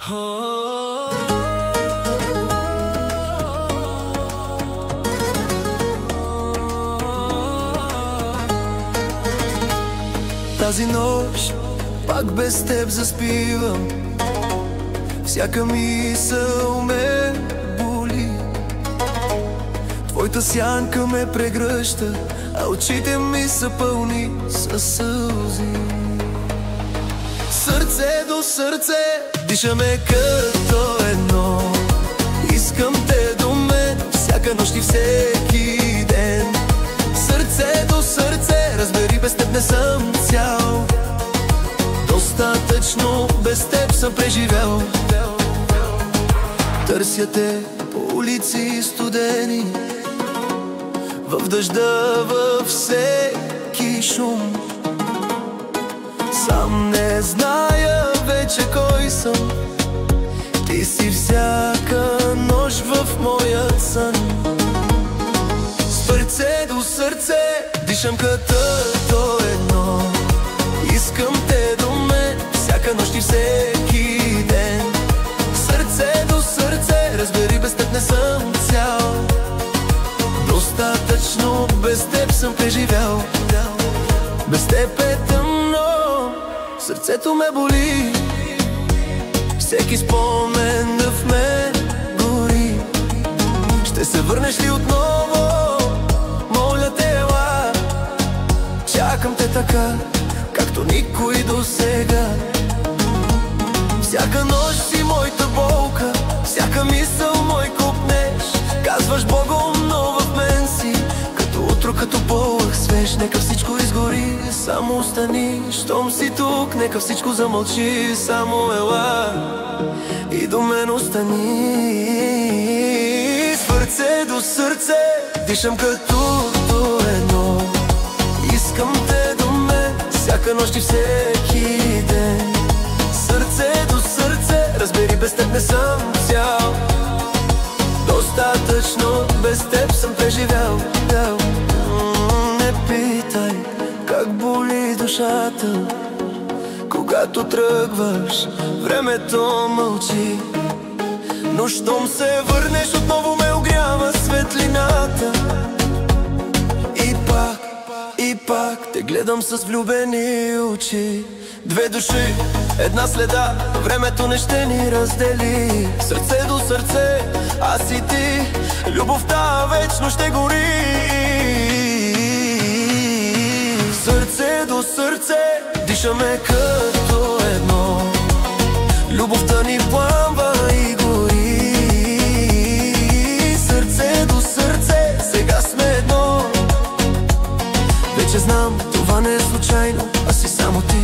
Тази нощ пак без теб заспивам. Всяка мисъл ме боли. Твоята сянка ме прегръща, а очите ми са пълни със сълзи. Сърце до сърце дишаме като едно. Искам те до мен всяка нощ и всеки ден. Сърце до сърце, разбери, без теб не съм цял. Достатъчно без теб съм преживял. Търся те по улици студени, в дъжда, във всеки шум. Сам не зная вече кой съм. Ти си всяка нощ в моя сън. Сърце до сърце дишам като едно. Искам те до мен всяка нощ и всеки ден. Сърце до сърце, разбери, без теб не съм цял. Достатъчно без теб съм преживял. Без теб е тъмно, сърцето ме боли. Всеки спомен в мен гори. Ще се върнеш ли отново? Моля те, ела. Чакам те така, както никой досега. Всяка нощ си моята болка, всяка мисъл мой купнеш. Казваш Богом, но в мен си като утро, като полъх свеж. Нека всичко изгори, само остани. Щом си тук, нека всичко замълчи. Само ела и до мен остани. Сърце до сърце дишам като едно. Искам те до мен всяка нощ и всеки ден. Сърце до сърце, разбери, без теб не съм цял. Достатъчно без теб съм преживял. Не питай как боли душата, когато тръгваш, времето мълчи. Но щом се върнеш, отново ме огрява светлината. И пак те гледам с влюбени очи. Две души, една следа, времето не ще ни раздели. Сърце до сърце, аз и ти, любовта вечно ще гори. Сърце до сърце дишаме като едно. Любовта ни пламва и гори. Сърце до сърце, сега сме едно. Вече знам, това не е случайно, а си само ти.